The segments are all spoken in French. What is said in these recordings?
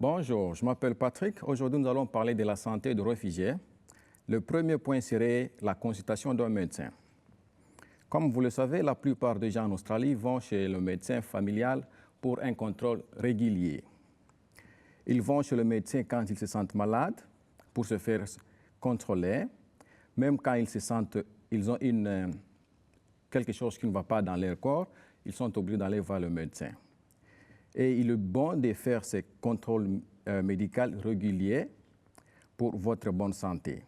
Bonjour, je m'appelle Patrick. Aujourd'hui, nous allons parler de la santé des réfugiés. Le premier point serait la consultation d'un médecin. Comme vous le savez, la plupart des gens en Australie vont chez le médecin familial pour un contrôle régulier. Ils vont chez le médecin quand ils se sentent malades pour se faire contrôler. Même quand ils ont quelque chose qui ne va pas dans leur corps, ils sont obligés d'aller voir le médecin. Et il est bon de faire ces contrôles médicaux réguliers pour votre bonne santé.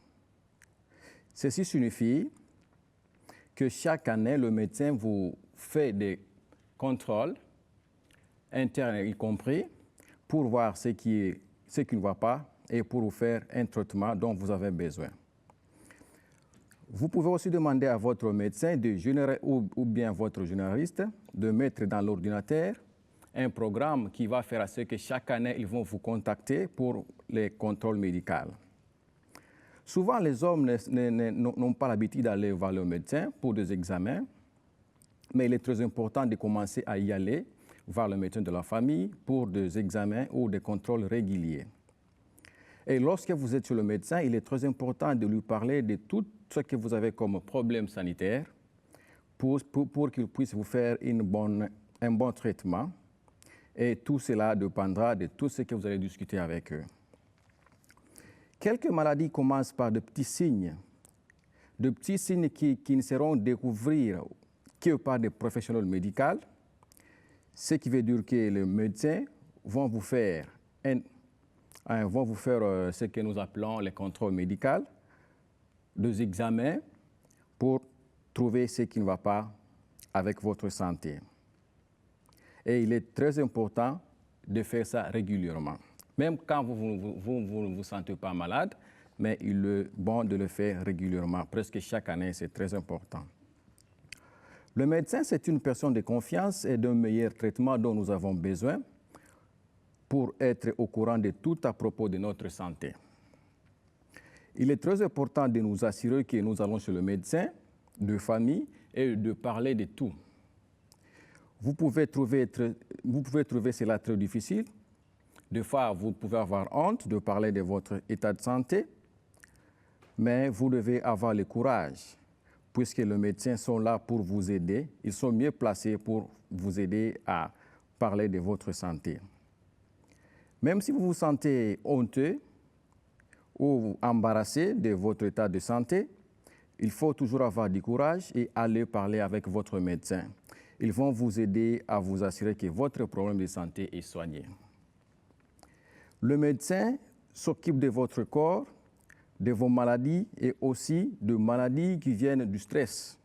Ceci signifie que chaque année, le médecin vous fait des contrôles, internes y compris, pour voir ce qui ne va pas et pour vous faire un traitement dont vous avez besoin. Vous pouvez aussi demander à votre médecin ou bien votre généraliste de mettre dans l'ordinateur un programme qui va faire à ce que chaque année, ils vont vous contacter pour les contrôles médicaux. Souvent, les hommes n'ont pas l'habitude d'aller voir le médecin pour des examens, mais il est très important de commencer à y aller, voir le médecin de la famille pour des examens ou des contrôles réguliers. Et lorsque vous êtes chez le médecin, il est très important de lui parler de tout ce que vous avez comme problème sanitaire pour qu'il puisse vous faire un bon traitement. Et tout cela dépendra de tout ce que vous allez discuter avec eux. Quelques maladies commencent par de petits signes qui ne seront découverts que par des professionnels médicaux, ce qui veut dire que les médecins vont vous faire ce que nous appelons les contrôles médicaux, des examens pour trouver ce qui ne va pas avec votre santé. Et il est très important de faire ça régulièrement. Même quand vous ne vous sentez pas malade, mais il est bon de le faire régulièrement. Presque chaque année, c'est très important. Le médecin, c'est une personne de confiance et d'un meilleur traitement dont nous avons besoin pour être au courant de tout à propos de notre santé. Il est très important de nous assurer que nous allons chez le médecin de famille et de parler de tout. Vous pouvez trouver cela très difficile. Des fois, vous pouvez avoir honte de parler de votre état de santé, mais vous devez avoir le courage, puisque les médecins sont là pour vous aider. Ils sont mieux placés pour vous aider à parler de votre santé. Même si vous vous sentez honteux ou embarrassé de votre état de santé, il faut toujours avoir du courage et aller parler avec votre médecin. Ils vont vous aider à vous assurer que votre problème de santé est soigné. Le médecin s'occupe de votre corps, de vos maladies et aussi de maladies qui viennent du stress.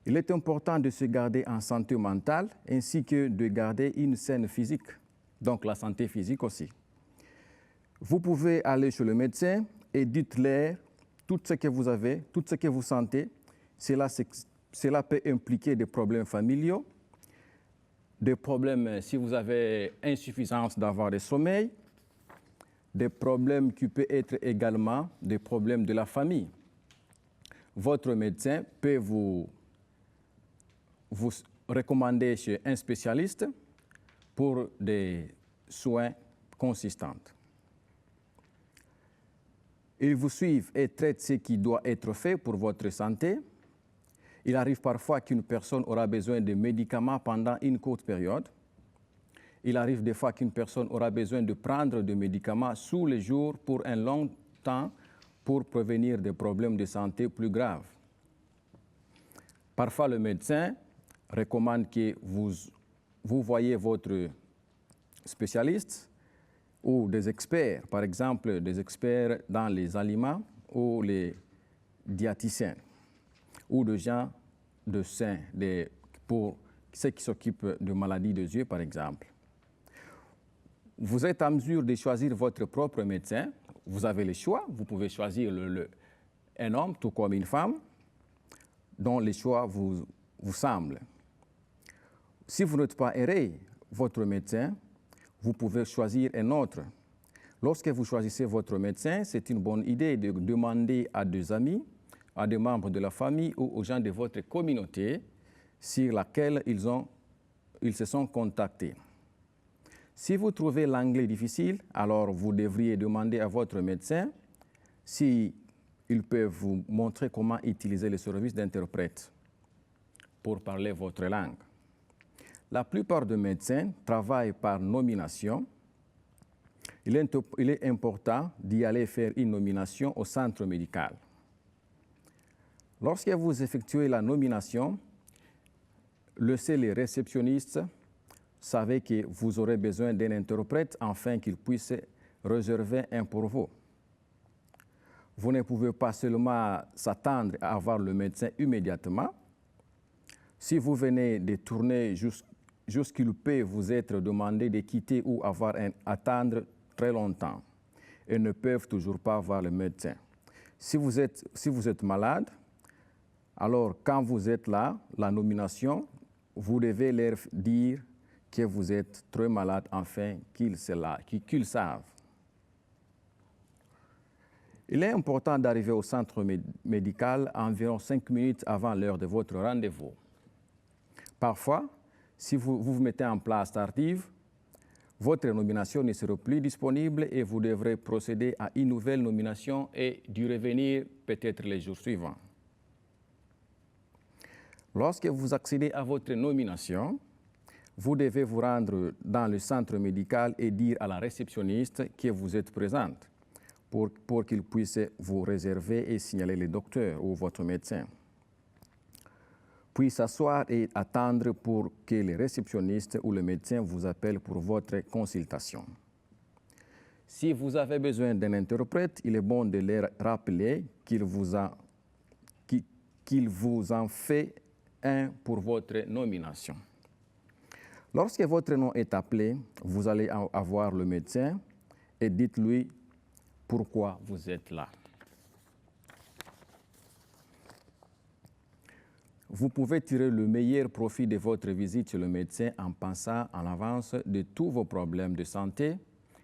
Il est important de se garder en santé mentale ainsi que de garder une saine physique, donc la santé physique aussi. Vous pouvez aller chez le médecin et dites-leur tout ce que vous avez, tout ce que vous sentez. Cela peut impliquer des problèmes familiaux, des problèmes si vous avez insuffisance d'avoir du sommeil, des problèmes qui peuvent être également des problèmes de la famille. Votre médecin peut vous recommander chez un spécialiste pour des soins consistants. Ils vous suivent et traitent ce qui doit être fait pour votre santé. Il arrive parfois qu'une personne aura besoin de médicaments pendant une courte période. Il arrive des fois qu'une personne aura besoin de prendre des médicaments tous les jours pour un long temps pour prévenir des problèmes de santé plus graves. Parfois, le médecin recommande que vous voyez votre spécialiste ou des experts, par exemple des experts dans les aliments ou les diététiciens ou des gens de sains pour ceux qui s'occupent de maladies des yeux, par exemple. Vous êtes en mesure de choisir votre propre médecin. Vous avez le choix. Vous pouvez choisir un homme tout comme une femme dont les choix vous semblent. Si vous n'êtes pas erré, votre médecin, vous pouvez choisir un autre. Lorsque vous choisissez votre médecin, c'est une bonne idée de demander à des amis, à des membres de la famille ou aux gens de votre communauté sur laquelle ils se sont contactés. Si vous trouvez l'anglais difficile, alors vous devriez demander à votre médecin s'il peut vous montrer comment utiliser le service d'interprète pour parler votre langue. La plupart des médecins travaillent par nomination. Il est important d'y aller faire une nomination au centre médical. Lorsque vous effectuez la nomination, les réceptionnistes savez que vous aurez besoin d'un interprète afin qu'il puisse réserver un pour vous. Vous ne pouvez pas seulement s'attendre à avoir le médecin immédiatement. Si vous venez de tourner jusqu'il peut vous être demandé de quitter ou attendre très longtemps et ne peuvent toujours pas voir le médecin. Si vous êtes malade, alors quand vous êtes là, la nomination, vous devez leur dire que vous êtes très malade afin qu'ils savent. Il est important d'arriver au centre médical environ 5 minutes avant l'heure de votre rendez-vous. Parfois, si vous mettez en place tardive, votre nomination ne sera plus disponible et vous devrez procéder à une nouvelle nomination et dû revenir peut-être les jours suivants. Lorsque vous accédez à votre nomination, vous devez vous rendre dans le centre médical et dire à la réceptionniste que vous êtes présente pour qu'il puisse vous réserver et signaler le docteur ou votre médecin. Puis s'asseoir et attendre pour que le réceptionniste ou le médecin vous appelle pour votre consultation. Si vous avez besoin d'un interprète, il est bon de leur rappeler qu'il vous en fait un pour votre nomination. Lorsque votre nom est appelé, vous allez avoir le médecin et dites-lui pourquoi vous êtes là. Vous pouvez tirer le meilleur profit de votre visite chez le médecin en pensant en avance de tous vos problèmes de santé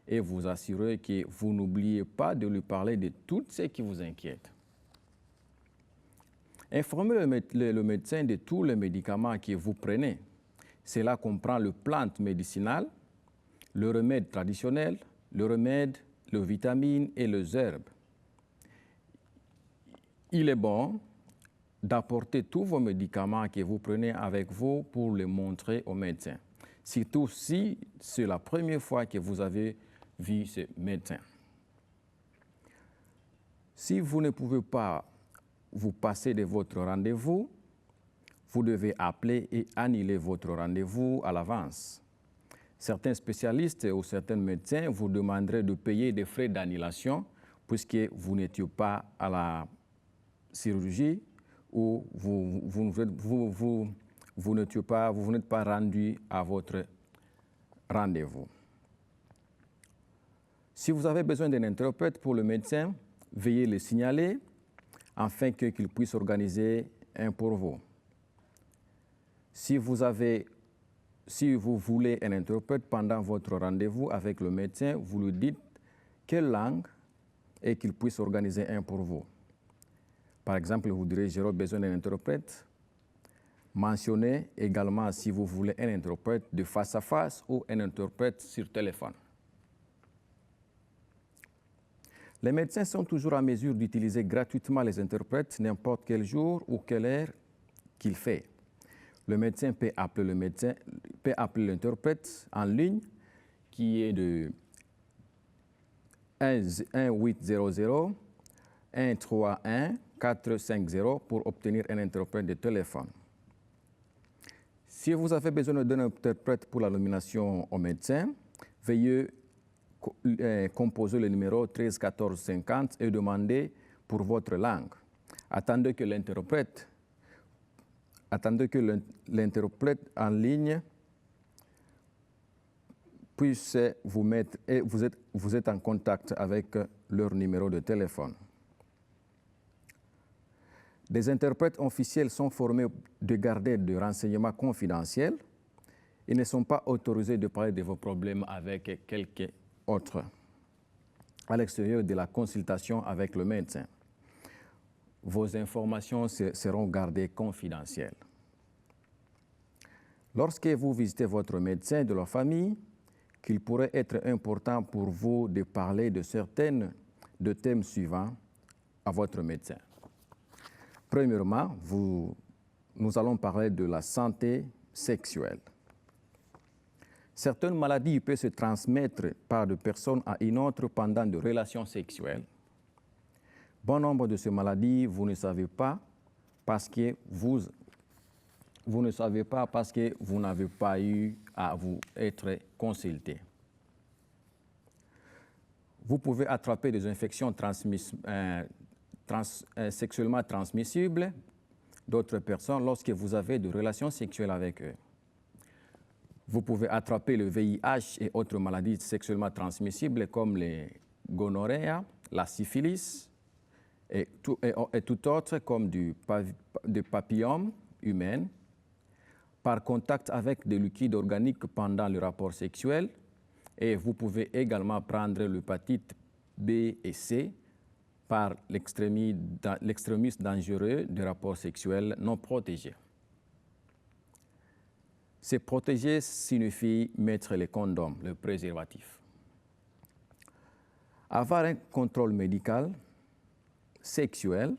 et vous assurer que vous n'oubliez pas de lui parler de tout ce qui vous inquiète. Informez le médecin de tous les médicaments que vous prenez. Cela comprend le plante médicinale, le remède traditionnel, le remède, les vitamines et les herbes. Il est bon d'apporter tous vos médicaments que vous prenez avec vous pour les montrer au médecin, surtout si c'est la première fois que vous avez vu ce médecin. Si vous ne pouvez pas vous passer de votre rendez-vous, vous devez appeler et annuler votre rendez-vous à l'avance. Certains spécialistes ou certains médecins vous demanderaient de payer des frais d'annulation puisque vous n'étiez pas à la chirurgie ou vous n'êtes pas rendu à votre rendez-vous. Si vous avez besoin d'un interprète pour le médecin, veuillez le signaler afin qu'il puisse organiser un pour vous. Si vous voulez un interprète pendant votre rendez-vous avec le médecin, vous lui dites quelle langue et qu'il puisse organiser un pour vous. Par exemple, vous direz « j'aurai besoin d'un interprète ». Mentionnez également si vous voulez un interprète de face à face ou un interprète sur téléphone. Les médecins sont toujours en mesure d'utiliser gratuitement les interprètes n'importe quel jour ou quelle heure qu'il fait. Le médecin peut appeler l'interprète en ligne qui est de 1-800 131 450 pour obtenir un interprète de téléphone. Si vous avez besoin d'un interprète pour la nomination au médecin, veuillez composer le numéro 13 14 50 et demander pour votre langue. Attendez que l'interprète en ligne puisse vous mettre et vous êtes en contact avec leur numéro de téléphone. Des interprètes officiels sont formés de garder des renseignements confidentiels et ne sont pas autorisés de parler de vos problèmes avec quelqu'un autre à l'extérieur de la consultation avec le médecin. Vos informations seront gardées confidentielles. Lorsque vous visitez votre médecin de la famille, qu'il pourrait être important pour vous de parler de thèmes suivants à votre médecin. Premièrement, nous allons parler de la santé sexuelle. Certaines maladies peuvent se transmettre par de personnes à une autre pendant des relations sexuelles. Bon nombre de ces maladies, vous ne savez pas parce que vous n'avez pas eu à vous être consulté. Vous pouvez attraper des infections sexuellement transmissibles d'autres personnes lorsque vous avez des relations sexuelles avec eux. Vous pouvez attraper le VIH et autres maladies sexuellement transmissibles comme les gonorrhées, la syphilis et tout autre comme du papillome humain par contact avec des liquides organiques pendant le rapport sexuel. Et vous pouvez également prendre l'hépatite B et C par l'extrémisme dangereux du rapport sexuel non protégé. Se protéger signifie mettre les condoms, le préservatif. Avoir un contrôle médical sexuel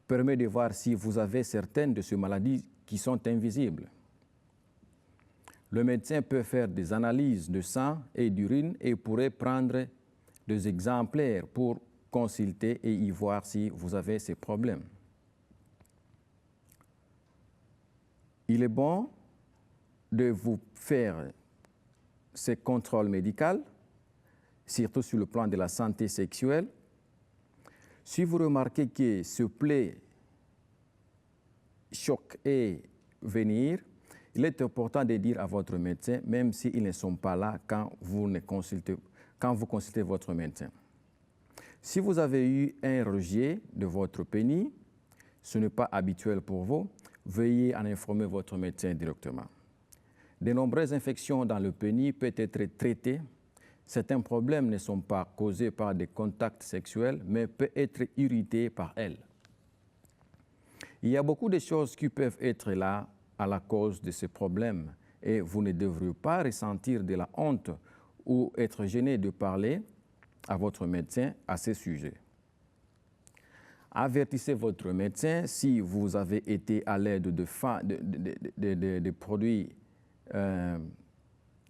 permet de voir si vous avez certaines de ces maladies qui sont invisibles. Le médecin peut faire des analyses de sang et d'urine et pourrait prendre des exemplaires pour consulter et y voir si vous avez ces problèmes. Il est bon de vous faire ces contrôles médicaux, surtout sur le plan de la santé sexuelle. Si vous remarquez que ce plaie choque et venir, il est important de dire à votre médecin, même s'ils ne sont pas là quand vous consultez votre médecin. Si vous avez eu un rejet de votre pénis, ce n'est pas habituel pour vous, veuillez en informer votre médecin directement. De nombreuses infections dans le pénis peuvent être traitées. Certains problèmes ne sont pas causés par des contacts sexuels, mais peuvent être irrités par elles. Il y a beaucoup de choses qui peuvent être là à la cause de ces problèmes et vous ne devriez pas ressentir de la honte ou être gêné de parler à votre médecin à ce sujet. Avertissez votre médecin si vous avez été à l'aide de produits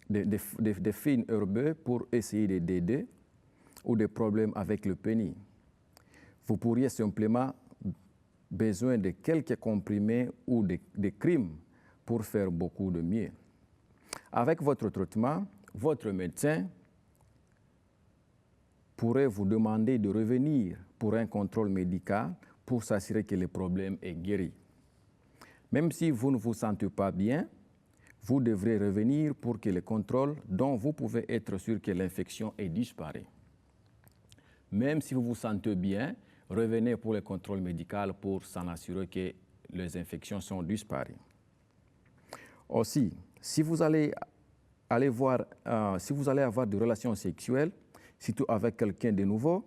de fines herbeux pour essayer d'aider ou des problèmes avec le pénis. Vous pourriez simplement besoin de quelques comprimés ou de crimes pour faire beaucoup de mieux. Avec votre traitement, votre médecin pourrait vous demander de revenir pour un contrôle médical pour s'assurer que le problème est guéri. Même si vous ne vous sentez pas bien, vous devrez revenir pour que le contrôle dont vous pouvez être sûr que l'infection est disparue. Même si vous vous sentez bien, revenez pour le contrôle médical pour s'en assurer que les infections sont disparues. Aussi, si vous allez avoir des relations sexuelles, surtout avec quelqu'un de nouveau,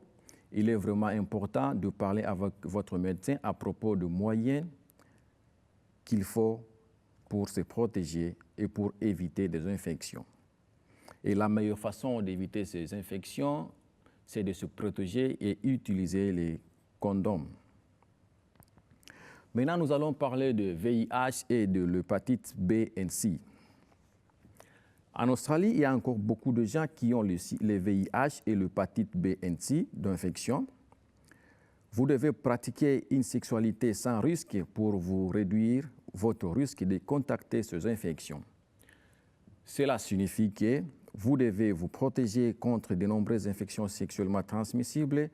il est vraiment important de parler avec votre médecin à propos de moyens qu'il faut pour se protéger et pour éviter des infections. Et la meilleure façon d'éviter ces infections, c'est de se protéger et utiliser les condoms. Maintenant, nous allons parler de VIH et de l'hépatite B et C. En Australie, il y a encore beaucoup de gens qui ont le VIH et l'hépatite B et C d'infection. Vous devez pratiquer une sexualité sans risque pour vous réduire votre risque de contacter ces infections. Cela signifie que vous devez vous protéger contre de nombreuses infections sexuellement transmissibles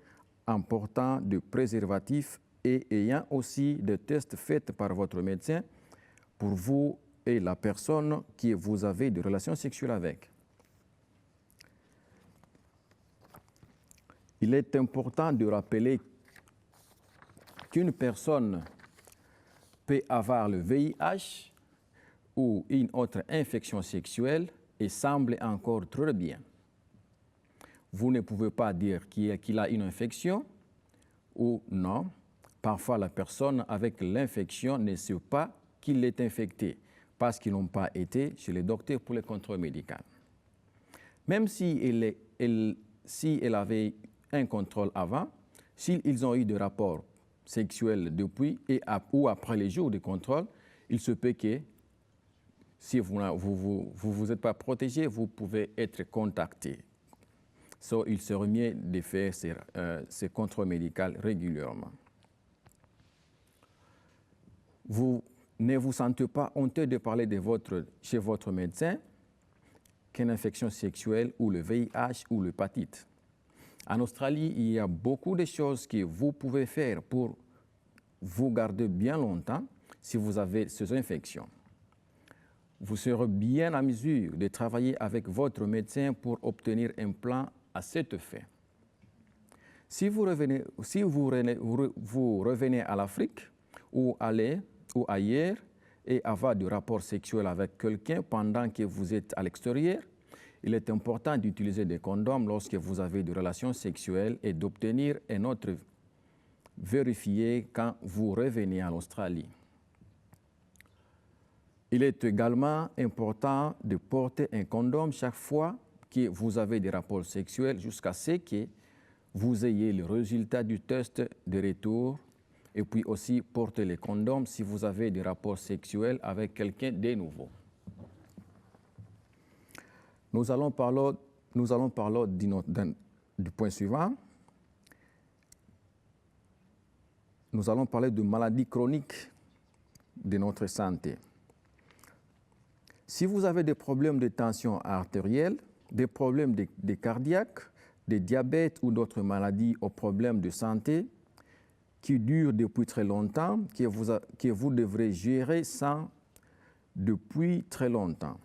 en portant des préservatifs et ayant aussi des tests faits par votre médecin pour vous et la personne que vous avez des relations sexuelles avec. Il est important de rappeler qu'une personne peut avoir le VIH ou une autre infection sexuelle et semble encore très bien. Vous ne pouvez pas dire qu'il a une infection ou non. Parfois, la personne avec l'infection ne sait pas qu'il est infecté parce qu'ils n'ont pas été chez le docteur pour le contrôle médical. Même si elle avait un contrôle avant, s'ils ont eu des rapports sexuels depuis ou après les jours de contrôle, il se peut que si vous vous êtes pas protégé, vous pouvez être contacté. Il serait mieux de faire ces contrôles médicaux régulièrement. Vous ne vous sentez pas honteux de parler chez votre médecin qu'une infection sexuelle ou le VIH ou l'hépatite. En Australie, il y a beaucoup de choses que vous pouvez faire pour vous garder bien longtemps si vous avez ces infections. Vous serez bien à mesure de travailler avec votre médecin pour obtenir un plan à cet effet. Si vous revenez à l'Afrique ou ailleurs et avoir du rapport sexuel avec quelqu'un pendant que vous êtes à l'extérieur, il est important d'utiliser des condoms lorsque vous avez des relations sexuelles et d'obtenir un autre vérifié quand vous revenez en Australie. Il est également important de porter un condom chaque fois que vous avez des rapports sexuels jusqu'à ce que vous ayez le résultat du test de retour et puis aussi porter les condoms si vous avez des rapports sexuels avec quelqu'un de nouveau. Nous allons parler du point suivant. Nous allons parler de maladies chroniques de notre santé. Si vous avez des problèmes de tension artérielle, des problèmes de cardiaque, de diabète ou d'autres maladies ou problèmes de santé qui durent depuis très longtemps, que vous devrez gérer ça depuis très longtemps.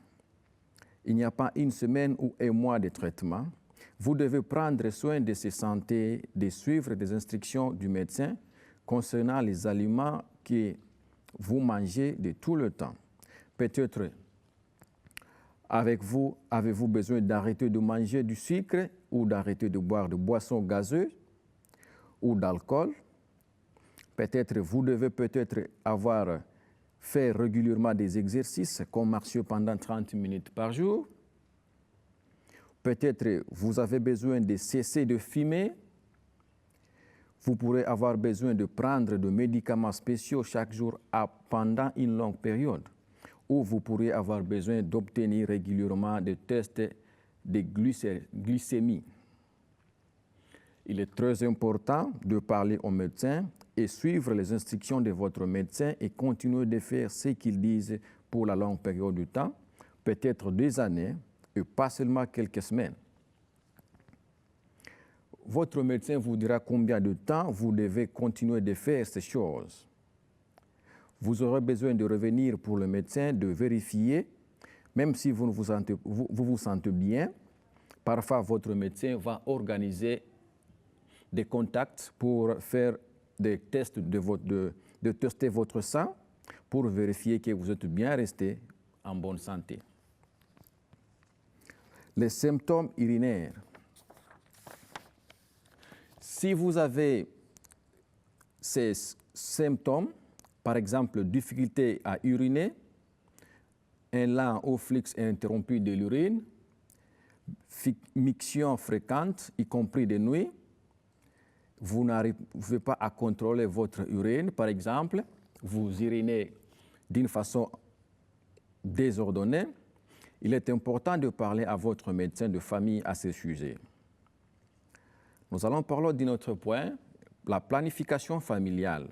Il n'y a pas une semaine ou un mois de traitement. Vous devez prendre soin de cette santé, de suivre des instructions du médecin concernant les aliments que vous mangez de tout le temps. Peut-être avez-vous besoin d'arrêter de manger du sucre ou d'arrêter de boire de boissons gazeuses ou d'alcool. Peut-être vous devez avoir fait régulièrement des exercices comme marcher pendant 30 minutes par jour. Peut-être vous avez besoin de cesser de fumer. Vous pourrez avoir besoin de prendre des médicaments spéciaux chaque jour pendant une longue période. Ou vous pourrez avoir besoin d'obtenir régulièrement des tests de glycémie. Il est très important de parler au médecin et suivre les instructions de votre médecin et continuer de faire ce qu'ils disent pour la longue période de temps, peut-être des années et pas seulement quelques semaines. Votre médecin vous dira combien de temps vous devez continuer de faire ces choses. Vous aurez besoin de revenir pour le médecin, de vérifier, même si vous vous sentez bien. Parfois, votre médecin va organiser des contacts pour faire des tests de tester votre sang pour vérifier que vous êtes bien resté en bonne santé. Les symptômes urinaires. Si vous avez ces symptômes, par exemple, difficulté à uriner, un lent ou flux interrompu de l'urine, miction fréquente, y compris de nuit, vous n'arrivez pas à contrôler votre urine, par exemple, vous urinez d'une façon désordonnée, il est important de parler à votre médecin de famille à ce sujet. Nous allons parler d'un autre point, la planification familiale.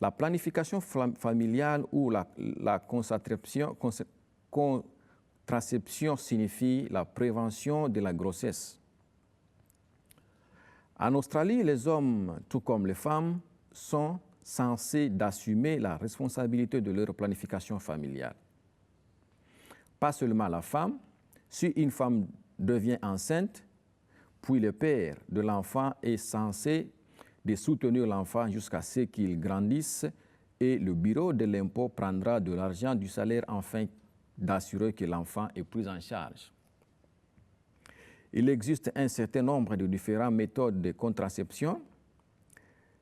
La planification familiale ou la contraception signifie la prévention de la grossesse. En Australie, les hommes, tout comme les femmes, sont censés d'assumer la responsabilité de leur planification familiale. Pas seulement la femme, si une femme devient enceinte, puis le père de l'enfant est censé de soutenir l'enfant jusqu'à ce qu'il grandisse et le bureau de l'impôt prendra de l'argent du salaire afin d'assurer que l'enfant est pris en charge. Il existe un certain nombre de différentes méthodes de contraception.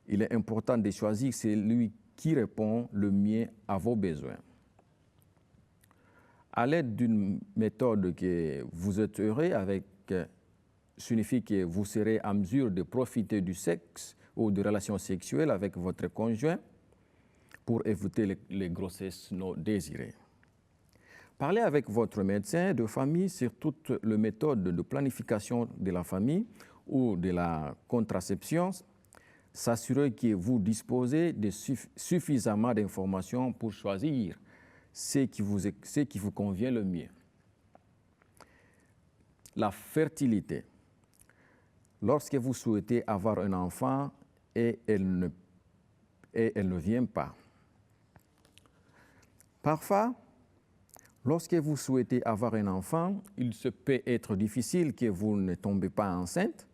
Il est important de choisir celui qui répond le mieux à vos besoins. À l'aide d'une méthode que vous êtes heureux avec, signifie que vous serez en mesure de profiter du sexe ou de relations sexuelles avec votre conjoint pour éviter les grossesses non désirées. Parlez avec votre médecin de famille sur toutes les méthodes de planification de la famille ou de la contraception. S'assurer que vous disposez de suffisamment d'informations pour choisir ce qui vous convient le mieux. La fertilité. Lorsque vous souhaitez avoir un enfant et elle ne vient pas. Parfois, lorsque vous souhaitez avoir un enfant, il se peut être difficile que vous ne tombez pas enceinte.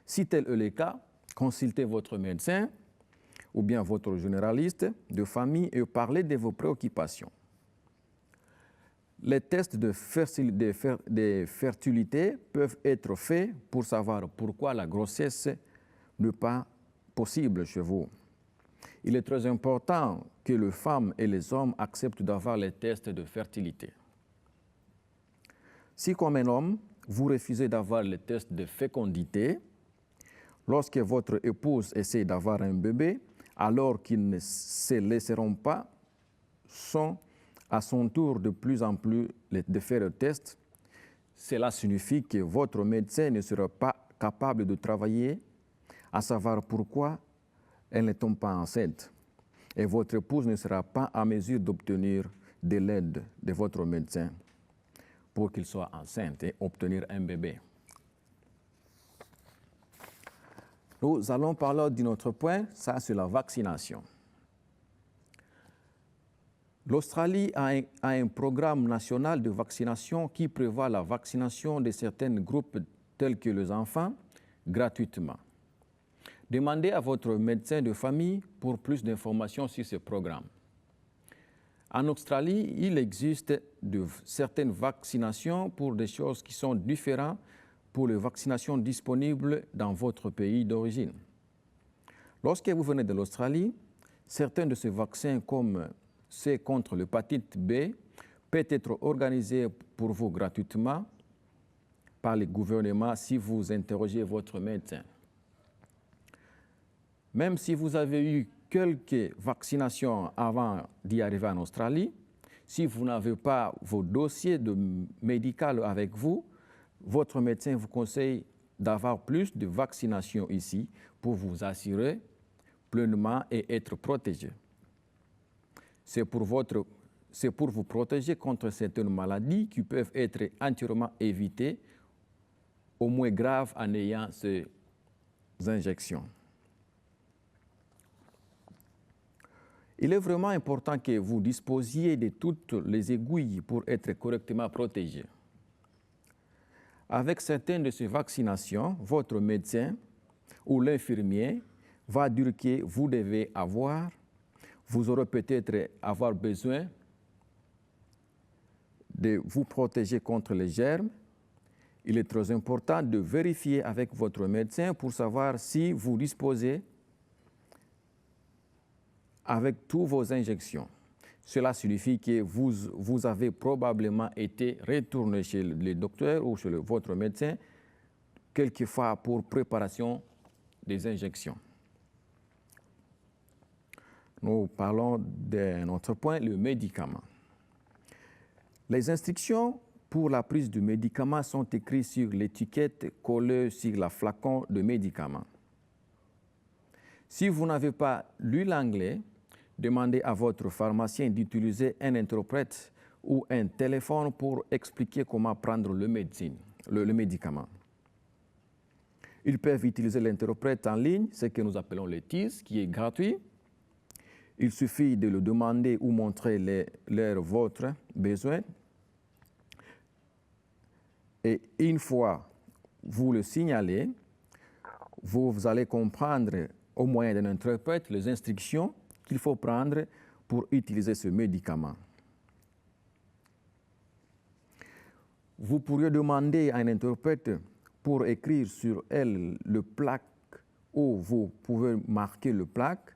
Si tel est le cas, consultez votre médecin ou bien votre généraliste de famille et parlez de vos préoccupations. Les tests de fertilité peuvent être faits pour savoir pourquoi la grossesse n'est pas possible chez vous. Il est très important que les femmes et les hommes acceptent d'avoir les tests de fertilité. Si, comme un homme, vous refusez d'avoir les tests de fécondité, lorsque votre épouse essaie d'avoir un bébé, alors qu'ils ne se laisseront pas, sont à son tour de plus en plus de faire le test, cela signifie que votre médecin ne sera pas capable de travailler à savoir pourquoi elle ne tombe pas enceinte. Et votre épouse ne sera pas en mesure d'obtenir de l'aide de votre médecin pour qu'il soit enceinte et obtenir un bébé. Nous allons parler d'un autre point, ça c'est la vaccination. L'Australie a un programme national de vaccination qui prévoit la vaccination de certains groupes tels que les enfants gratuitement. Demandez à votre médecin de famille pour plus d'informations sur ce programme. En Australie, il existe certaines vaccinations pour des choses qui sont différentes pour les vaccinations disponibles dans votre pays d'origine. Lorsque vous venez de l'Australie, certains de ces vaccins, comme ceux contre l'hépatite B, peuvent être organisés pour vous gratuitement par le gouvernement si vous interrogez votre médecin. Même si vous avez eu quelques vaccinations avant d'y arriver en Australie, si vous n'avez pas vos dossiers médicaux avec vous, votre médecin vous conseille d'avoir plus de vaccinations ici pour vous assurer pleinement et être protégé. C'est pour vous protéger contre certaines maladies qui peuvent être entièrement évitées, au moins graves en ayant ces injections. Il est vraiment important que vous disposiez de toutes les aiguilles pour être correctement protégé. Avec certaines de ces vaccinations, votre médecin ou l'infirmier va dire que vous devez avoir, vous aurez peut-être avoir besoin de vous protéger contre les germes. Il est très important de vérifier avec votre médecin pour savoir si vous disposez avec toutes vos injections. Cela signifie que vous avez probablement été retourné chez le docteur ou chez votre médecin quelquefois pour préparation des injections. Nous parlons d'un autre point, le médicament. Les instructions pour la prise du médicament sont écrites sur l'étiquette collée sur le flacon de médicament. Si vous n'avez pas lu l'anglais, demandez à votre pharmacien d'utiliser un interprète ou un téléphone pour expliquer comment prendre le médicament. Ils peuvent utiliser l'interprète en ligne, ce que nous appelons le TIS, qui est gratuit. Il suffit de le demander ou montrer votre besoin. Et une fois vous le signalez, vous allez comprendre au moyen d'un interprète les instructions qu'il faut prendre pour utiliser ce médicament. Vous pourriez demander à un interprète pour écrire sur elle le plaque, ou vous pouvez marquer le plaque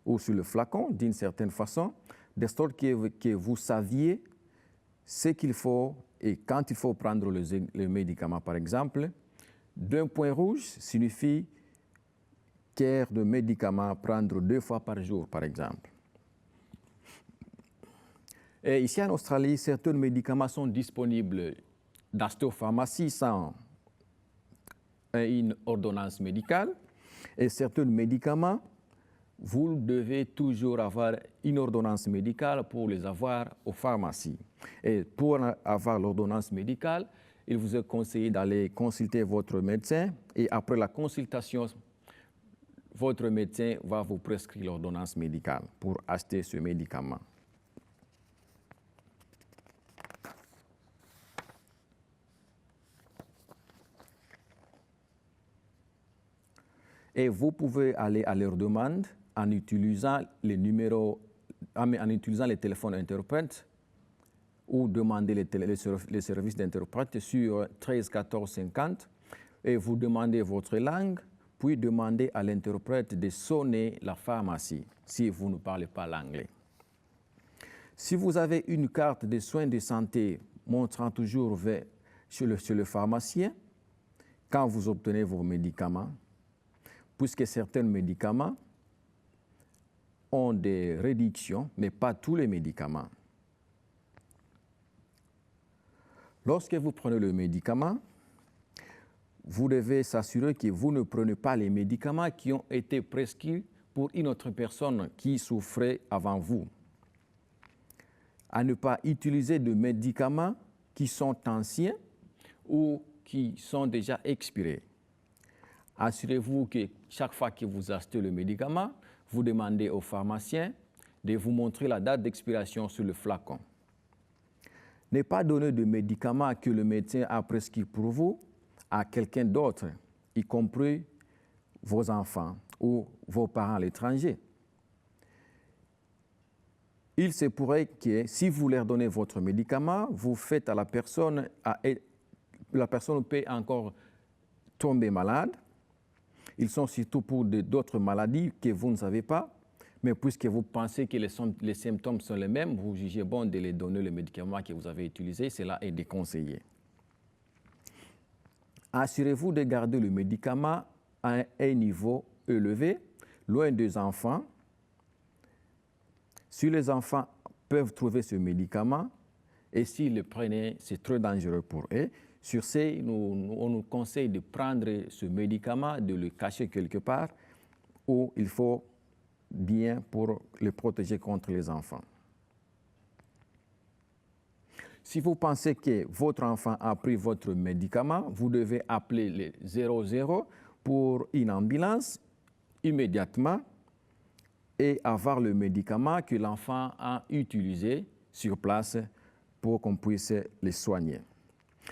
ou sur le flacon d'une certaine façon, de sorte que vous saviez ce qu'il faut et quand il faut prendre le médicament, par exemple. D'un point rouge signifie quart de médicament à prendre 2 fois par jour, par exemple. Et ici en Australie, certains médicaments sont disponibles d'astopharmacie sans une ordonnance médicale. Et certains médicaments, vous devez toujours avoir une ordonnance médicale pour les avoir aux pharmacies. Et pour avoir l'ordonnance médicale, il vous est conseillé d'aller consulter votre médecin et après la consultation, votre médecin va vous prescrire l'ordonnance médicale pour acheter ce médicament. Et vous pouvez aller à leur demande en utilisant les numéros, en utilisant les téléphones interprètes ou demander les services d'interprète sur 13 14 50 et vous demandez votre langue, puis demandez à l'interprète de sonner la pharmacie si vous ne parlez pas l'anglais. Si vous avez une carte de soins de santé montrant toujours chez le pharmacien, quand vous obtenez vos médicaments, puisque certains médicaments ont des réductions, mais pas tous les médicaments. Lorsque vous prenez le médicament, vous devez s'assurer que vous ne prenez pas les médicaments qui ont été prescrits pour une autre personne qui souffrait avant vous. À ne pas utiliser de médicaments qui sont anciens ou qui sont déjà expirés. Assurez-vous que chaque fois que vous achetez le médicament, vous demandez au pharmacien de vous montrer la date d'expiration sur le flacon. Ne pas donner de médicaments que le médecin a prescrits pour vous à quelqu'un d'autre, y compris vos enfants ou vos parents à l'étranger. Il se pourrait que si vous leur donnez votre médicament, vous faites à la personne peut encore tomber malade. Ils sont surtout pour d'autres maladies que vous ne savez pas, mais puisque vous pensez que les symptômes sont les mêmes, vous jugez bon de les donner le médicament que vous avez utilisé, cela est déconseillé. Assurez-vous de garder le médicament à un niveau élevé, loin des enfants. Si les enfants peuvent trouver ce médicament, et s'ils le prenaient, c'est très dangereux pour eux. Sur ce, on nous conseille de prendre ce médicament, de le cacher quelque part, où il faut bien pour le protéger contre les enfants. Si vous pensez que votre enfant a pris votre médicament, vous devez appeler le 00 pour une ambulance immédiatement et avoir le médicament que l'enfant a utilisé sur place pour qu'on puisse le soigner.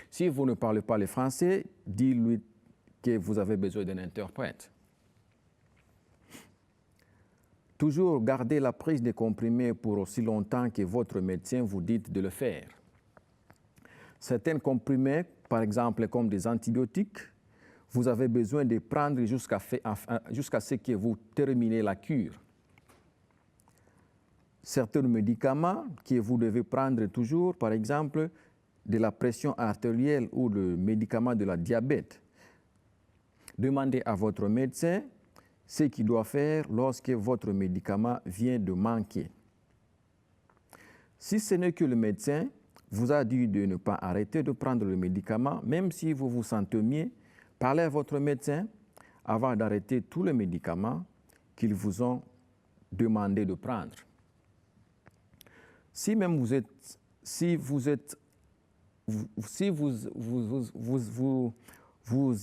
Si vous ne parlez pas le français, dites-lui que vous avez besoin d'un interprète. Toujours gardez la prise des comprimés pour aussi longtemps que votre médecin vous dit de le faire. Certains comprimés, par exemple comme des antibiotiques, vous avez besoin de prendre jusqu'à ce que vous terminez la cure. Certains médicaments que vous devez prendre toujours, par exemple, de la pression artérielle ou le médicament de la diabète. Demandez à votre médecin ce qu'il doit faire lorsque votre médicament vient de manquer. Si ce n'est que le médecin vous a dit de ne pas arrêter de prendre le médicament, même si vous vous sentez mieux, parlez à votre médecin avant d'arrêter tous les médicaments qu'ils vous ont demandé de prendre. Si même vous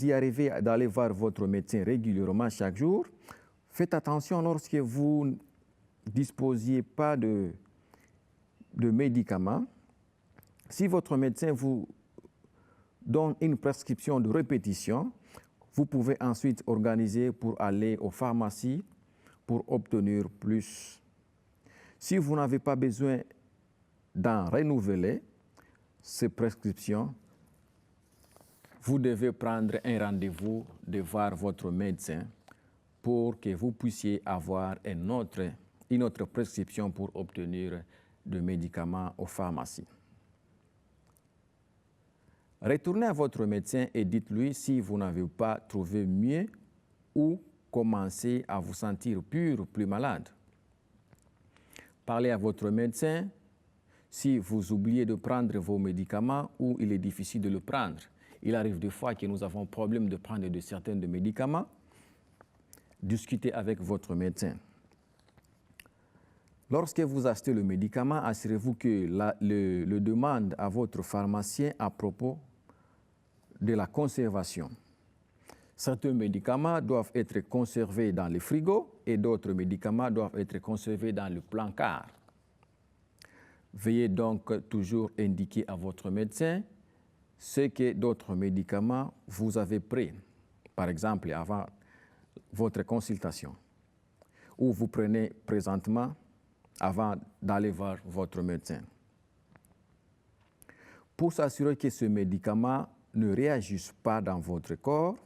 y arrivez d'aller voir votre médecin régulièrement chaque jour, faites attention lorsque vous ne disposiez pas de médicaments. Si votre médecin vous donne une prescription de répétition, vous pouvez ensuite organiser pour aller aux pharmacies pour obtenir plus. Si vous n'avez pas besoin d'en renouveler ces prescriptions, vous devez prendre un rendez-vous de voir votre médecin pour que vous puissiez avoir une autre prescription pour obtenir des médicaments aux pharmacies. Retournez à votre médecin et dites-lui si vous n'avez pas trouvé mieux ou commencez à vous sentir plus malade. Parlez à votre médecin si vous oubliez de prendre vos médicaments ou il est difficile de le prendre. Il arrive des fois que nous avons problème de prendre certains médicaments. Discutez avec votre médecin. Lorsque vous achetez le médicament, assurez-vous que le demande à votre pharmacien à propos de la conservation. Certains médicaments doivent être conservés dans le frigo et d'autres médicaments doivent être conservés dans le placard. Veuillez donc toujours indiquer à votre médecin ce que d'autres médicaments vous avez pris, par exemple avant votre consultation, ou vous prenez présentement avant d'aller voir votre médecin. Pour s'assurer que ce médicament ne réagisse pas dans votre corps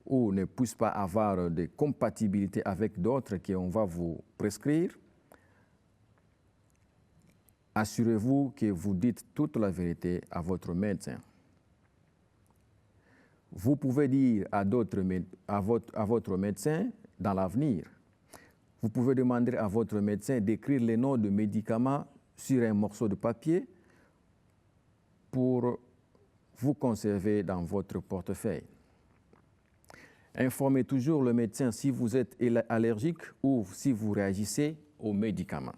ou ne puisse pas avoir de compatibilité avec d'autres qu'on va vous prescrire, assurez-vous que vous dites toute la vérité à votre médecin. Vous pouvez dire à votre médecin dans l'avenir, vous pouvez demander à votre médecin d'écrire les noms de médicaments sur un morceau de papier pour vous conserver dans votre portefeuille. Informez toujours le médecin si vous êtes allergique ou si vous réagissez aux médicaments.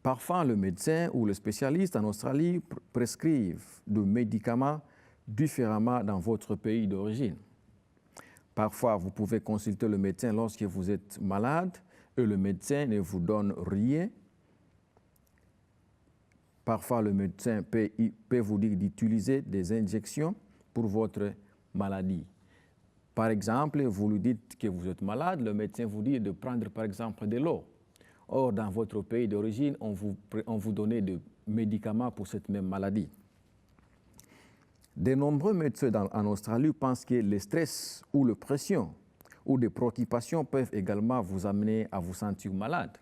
Parfois, le médecin ou le spécialiste en Australie prescrivent des médicaments différemment dans votre pays d'origine. Parfois, vous pouvez consulter le médecin lorsque vous êtes malade et le médecin ne vous donne rien. Parfois, le médecin peut vous dire d'utiliser des injections pour votre maladie. Par exemple, vous lui dites que vous êtes malade, le médecin vous dit de prendre par exemple de l'eau. Or, dans votre pays d'origine, on vous donnait des médicaments pour cette même maladie. De nombreux médecins en Australie pensent que le stress ou la pression ou des préoccupations peuvent également vous amener à vous sentir malade.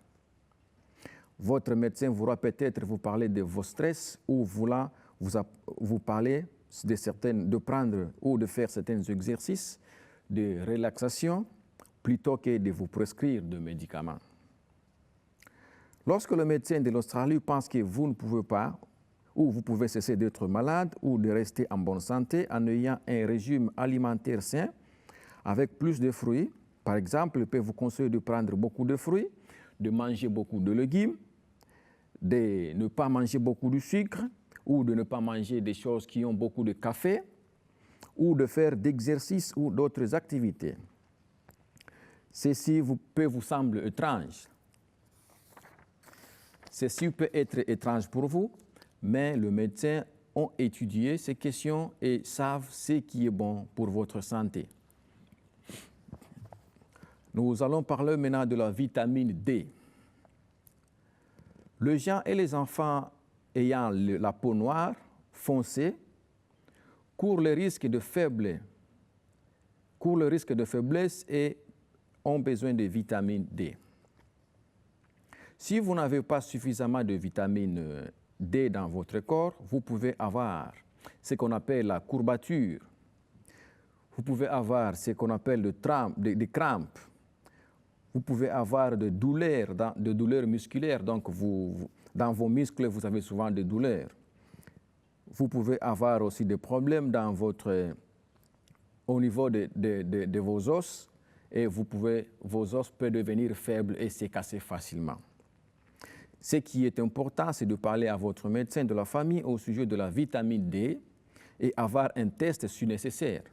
Votre médecin pourra peut-être vous parler de vos stress ou vous parler de prendre ou de faire certains exercices de relaxation plutôt que de vous prescrire des médicaments. Lorsque le médecin de l'Australie pense que vous ne pouvez pas ou vous pouvez cesser d'être malade ou de rester en bonne santé en ayant un régime alimentaire sain avec plus de fruits, par exemple, il peut vous conseiller de prendre beaucoup de fruits, de manger beaucoup de légumes, de ne pas manger beaucoup de sucre ou de ne pas manger des choses qui ont beaucoup de café ou de faire d'exercices ou d'autres activités. Ceci peut vous sembler étrange. Ceci peut être étrange pour vous, mais les médecins ont étudié ces questions et savent ce qui est bon pour votre santé. Nous allons parler maintenant de la vitamine D. Les gens et les enfants ayant la peau noire, foncée, courent le risque de faiblesse et ont besoin de vitamine D. Si vous n'avez pas suffisamment de vitamine D dans votre corps, vous pouvez avoir ce qu'on appelle la courbature. Vous pouvez avoir ce qu'on appelle des crampes. Vous pouvez avoir des douleurs musculaires, donc dans vos muscles, vous avez souvent des douleurs. Vous pouvez avoir aussi des problèmes au niveau de vos os et vos os peuvent devenir faibles et se casser facilement. Ce qui est important, c'est de parler à votre médecin de la famille au sujet de la vitamine D et avoir un test si nécessaire.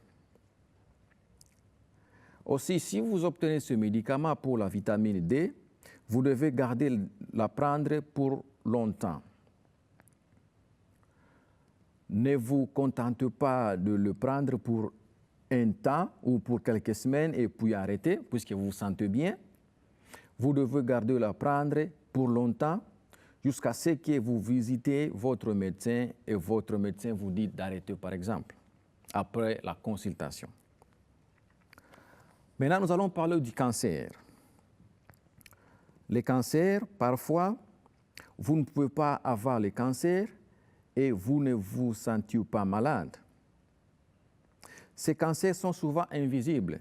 Aussi, si vous obtenez ce médicament pour la vitamine D, vous devez la prendre pour longtemps. Ne vous contentez pas de le prendre pour un temps ou pour quelques semaines et puis arrêter, puisque vous vous sentez bien. Vous devez la prendre pour longtemps jusqu'à ce que vous visitez votre médecin et votre médecin vous dit d'arrêter, par exemple, après la consultation. Maintenant, nous allons parler du cancer. Les cancers, parfois, vous ne pouvez pas avoir le cancer et vous ne vous sentez pas malade. Ces cancers sont souvent invisibles.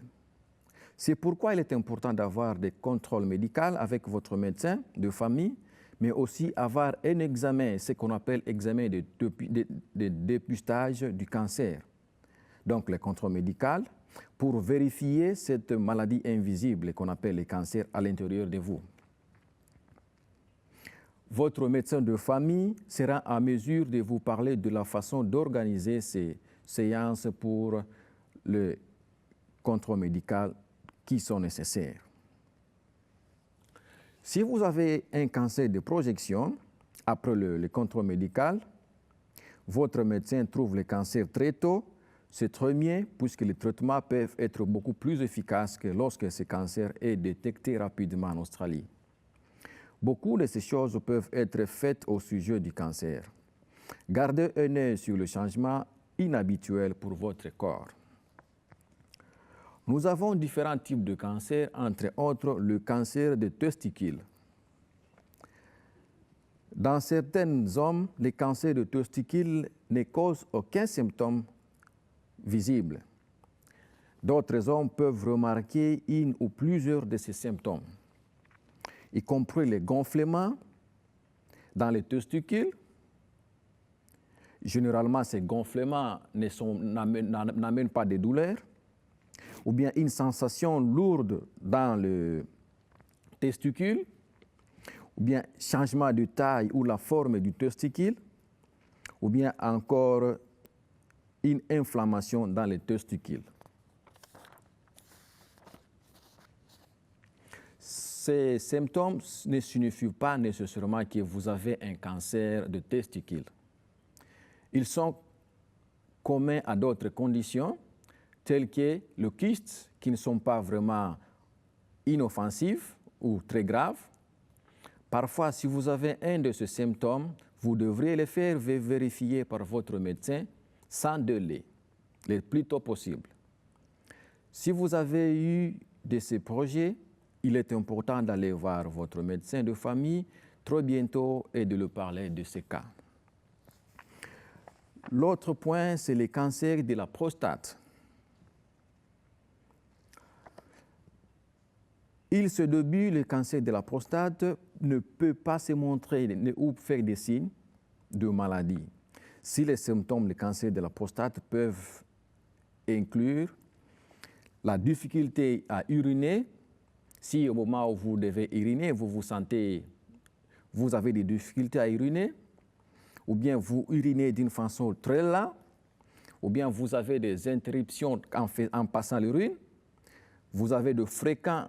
C'est pourquoi il est important d'avoir des contrôles médicaux avec votre médecin de famille, mais aussi avoir un examen, ce qu'on appelle examen de dépistage du cancer. Donc, le contrôle médical pour vérifier cette maladie invisible qu'on appelle le cancer à l'intérieur de vous. Votre médecin de famille sera en mesure de vous parler de la façon d'organiser ces séances pour le contrôle médical qui sont nécessaires. Si vous avez un cancer de projection, après le contrôle médical, votre médecin trouve le cancer très tôt, c'est très bien puisque les traitements peuvent être beaucoup plus efficaces que lorsque ce cancer est détecté rapidement en Australie. Beaucoup de ces choses peuvent être faites au sujet du cancer. Gardez un œil sur le changement inhabituel pour votre corps. Nous avons différents types de cancers, entre autres le cancer des testicules. Dans certains hommes, les cancers de testicules ne causent aucun symptôme visible. D'autres hommes peuvent remarquer une ou plusieurs de ces symptômes, y compris les gonflements dans les testicules. Généralement, ces gonflements n'amènent pas de douleur, ou bien une sensation lourde dans le testicule, ou bien changement de taille ou la forme du testicule, ou bien encore une inflammation dans les testicules. Ces symptômes ne signifient pas nécessairement que vous avez un cancer de testicules. Ils sont communs à d'autres conditions, tels que le kyste, qui ne sont pas vraiment inoffensifs ou très graves. Parfois, si vous avez un de ces symptômes, vous devrez les faire vérifier par votre médecin sans délai, le plus tôt possible. Si vous avez eu de ces projets, il est important d'aller voir votre médecin de famille très bientôt et de lui parler de ces cas. L'autre point, c'est le cancer de la prostate. Il se débute, le cancer de la prostate ne peut pas se montrer ou faire des signes de maladie. Si les symptômes du cancer de la prostate peuvent inclure la difficulté à uriner, si au moment où vous devez uriner, vous avez des difficultés à uriner, ou bien vous urinez d'une façon très lente, ou bien vous avez des interruptions en passant l'urine, vous avez de fréquents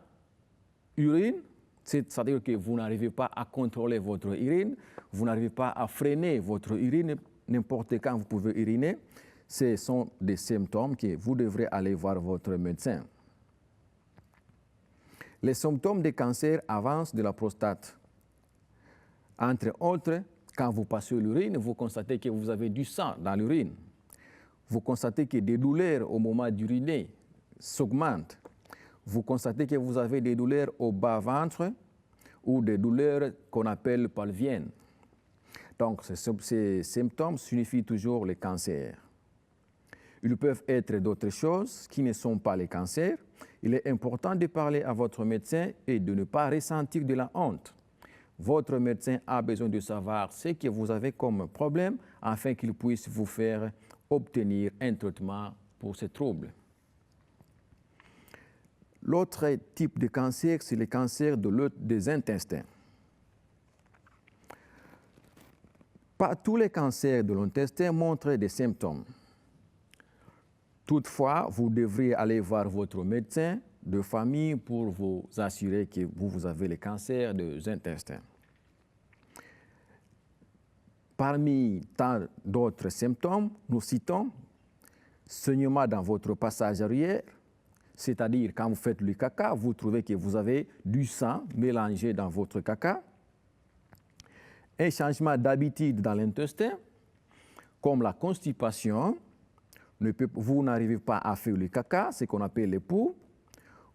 urines, c'est-à-dire que vous n'arrivez pas à contrôler votre urine, vous n'arrivez pas à freiner votre urine, n'importe quand vous pouvez uriner, ce sont des symptômes que vous devrez aller voir votre médecin. Les symptômes de cancer avancent de la prostate. Entre autres, quand vous passez l'urine, vous constatez que vous avez du sang dans l'urine. Vous constatez que des douleurs au moment d'uriner s'augmentent. Vous constatez que vous avez des douleurs au bas-ventre ou des douleurs qu'on appelle pelviennes. Donc, ces symptômes signifient toujours le cancer. Ils peuvent être d'autres choses qui ne sont pas les cancers. Il est important de parler à votre médecin et de ne pas ressentir de la honte. Votre médecin a besoin de savoir ce que vous avez comme problème afin qu'il puisse vous faire obtenir un traitement pour ces troubles. L'autre type de cancer, c'est le cancer des intestins. Pas tous les cancers de l'intestin montrent des symptômes. Toutefois, vous devriez aller voir votre médecin de famille pour vous assurer que vous avez le cancer des intestins. Parmi tant d'autres symptômes, nous citons saignement dans votre passage arrière, c'est-à-dire quand vous faites le caca, vous trouvez que vous avez du sang mélangé dans votre caca. Un changement d'habitude dans l'intestin, comme la constipation, vous n'arrivez pas à faire le caca, ce qu'on appelle le pouls,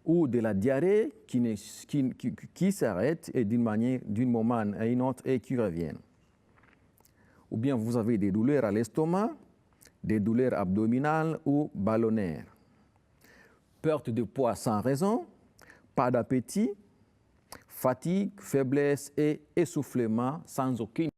ou de la diarrhée qui s'arrête et d'un moment à un autre et qui revient. ou bien vous avez des douleurs à l'estomac, des douleurs abdominales ou ballonnaires. Perte de poids sans raison, pas d'appétit, fatigue, faiblesse et essoufflement sans aucune